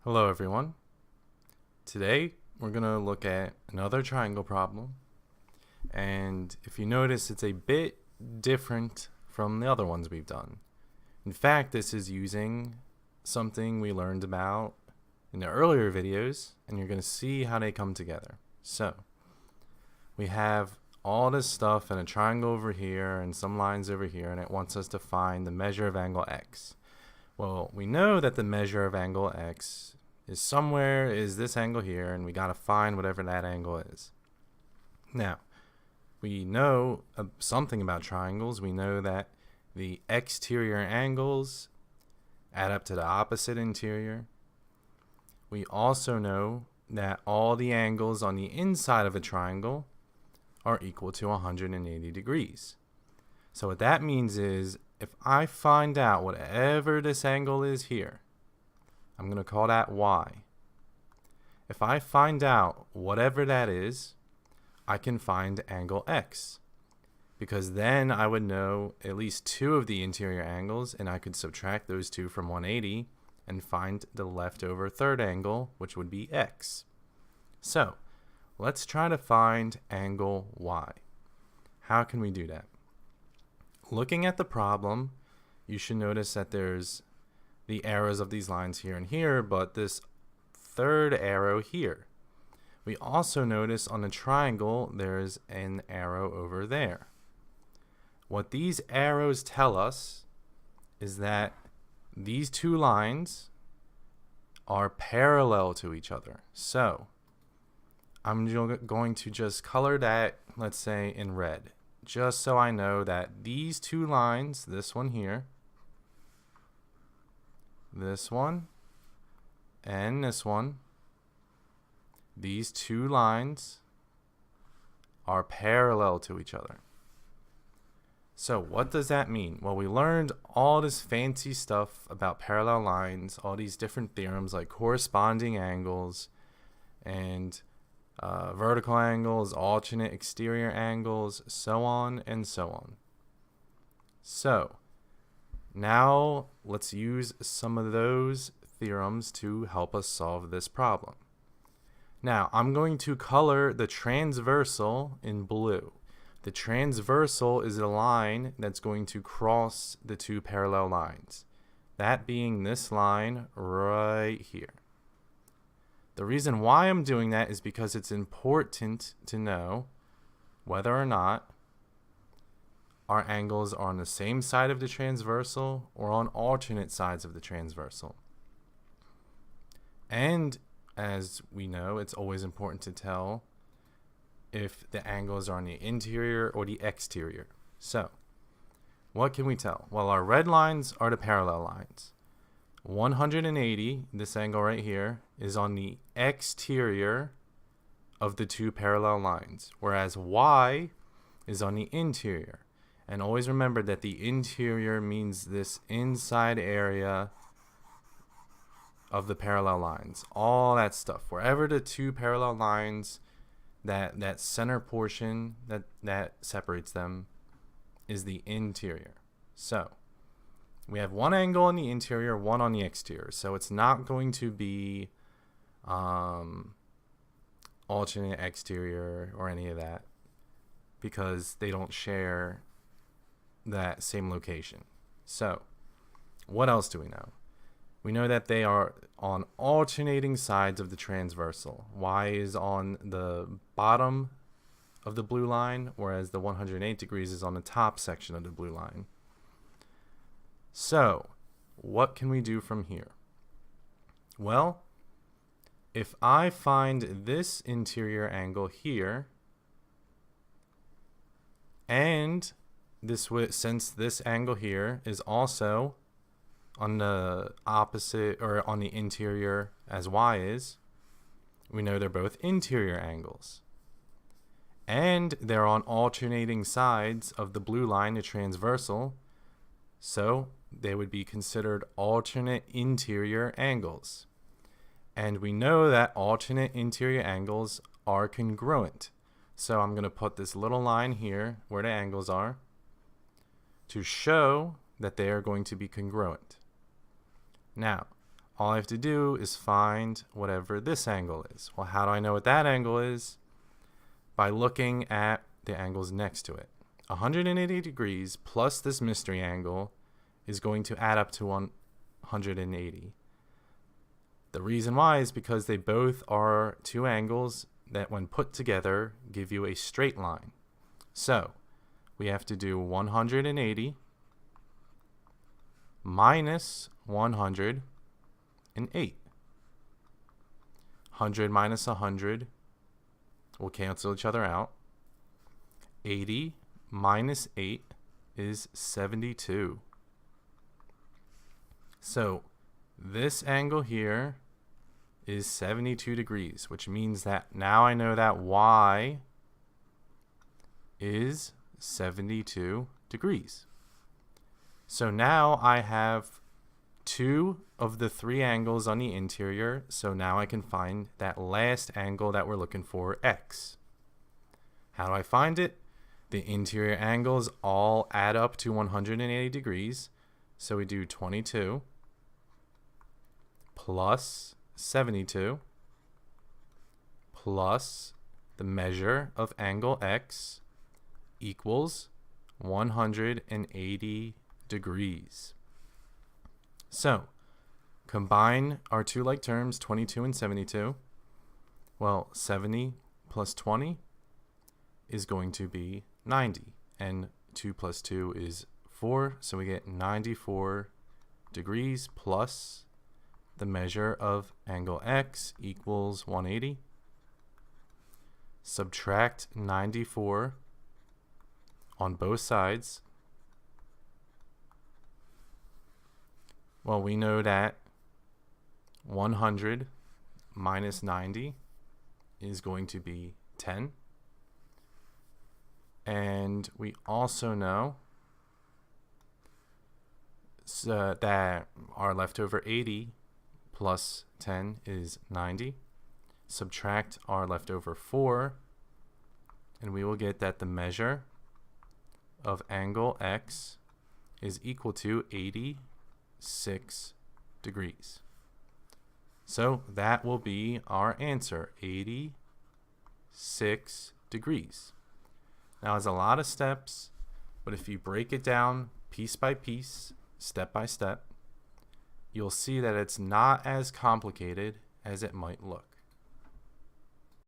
Hello everyone. Today we're going to look at another triangle problem, and if you notice, it's a bit different from the other ones we've done. In fact, this is using something we learned about in the earlier videos, and you're going to see how they come together. So we have all this stuff and a triangle over here and some lines over here, and it wants us to find the measure of angle x. Well, we know that the measure of angle x is this angle here, and we got to find whatever that angle is. Now, we know something about triangles. We know that the exterior angles add up to the opposite interior. We also know that all the angles on the inside of a triangle are equal to 180 degrees. So what that means is, if I find out whatever this angle is here, I'm going to call that y. If I find out whatever that is, I can find angle x, because then I would know at least two of the interior angles, and I could subtract those two from 180 and find the leftover third angle, which would be x. So let's try to find angle y. How can we do that? Looking at the problem, you should notice that there's the arrows of these lines here and here, but this third arrow here. We also notice on the triangle there's an arrow over there. What these arrows tell us is that these two lines are parallel to each other. So I'm going to just color that, let's say, in red, just so I know that these two lines, this one here, this one, and this one, these two lines are parallel to each other. So what does that mean? Well, we learned all this fancy stuff about parallel lines, all these different theorems like corresponding angles and vertical angles, alternate exterior angles, so on and so on. So now let's use some of those theorems to help us solve this problem. Now I'm going to color the transversal in blue. The transversal is a line that's going to cross the two parallel lines, that being this line right here. The reason why I'm doing that is because it's important to know whether or not our angles are on the same side of the transversal or on alternate sides of the transversal. And as we know, it's always important to tell if the angles are on the interior or the exterior. So what can we tell? Well, our red lines are the parallel lines. 180, this angle right here, is on the exterior of the two parallel lines, whereas y is on the interior. And always remember that the interior means this inside area of the parallel lines, all that stuff. Wherever the two parallel lines, that center portion that separates them is the interior. So we have one angle on the interior, one on the exterior. So it's not going to be alternate exterior or any of that, because they don't share that same location. So what else do we know? We know that they are on alternating sides of the transversal. Y is on the bottom of the blue line, whereas the 108 degrees is on the top section of the blue line. So what can we do from here? Well, if I find this interior angle here, and since this angle here is also on the opposite or on the interior as y is, we know they're both interior angles. And they're on alternating sides of the blue line, the transversal, so they would be considered alternate interior angles. And we know that alternate interior angles are congruent. So I'm going to put this little line here where the angles are to show that they are going to be congruent. Now, all I have to do is find whatever this angle is. Well, how do I know what that angle is? By looking at the angles next to it. 180 degrees plus this mystery angle is going to add up to 180. The reason why is because they both are two angles that when put together give you a straight line. So we have to do 180 minus 108. 100 minus 100 will cancel each other out. 80 minus 8 is 72. So this angle here is 72 degrees, which means that now I know that y is 72 degrees. So now I have two of the three angles on the interior, so now I can find that last angle that we're looking for, x. How do I find it? The interior angles all add up to 180 degrees, so we do 22 plus 72 plus the measure of angle x equals 180 degrees. So combine our two like terms, 22 and 72. Well, 70 plus 20 is going to be 90, and 2 plus 2 is 4, so we get 94 degrees plus the measure of angle x equals 180. Subtract 94 on both sides. Well, we know that 100 minus 90 is going to be 10. And we also know that our leftover 80 plus 10 is 90. Subtract our leftover 4, and we will get that the measure of angle x is equal to 86 degrees. So that will be our answer, 86 degrees. Now, there's a lot of steps, but if you break it down piece by piece, step by step, you'll see that it's not as complicated as it might look.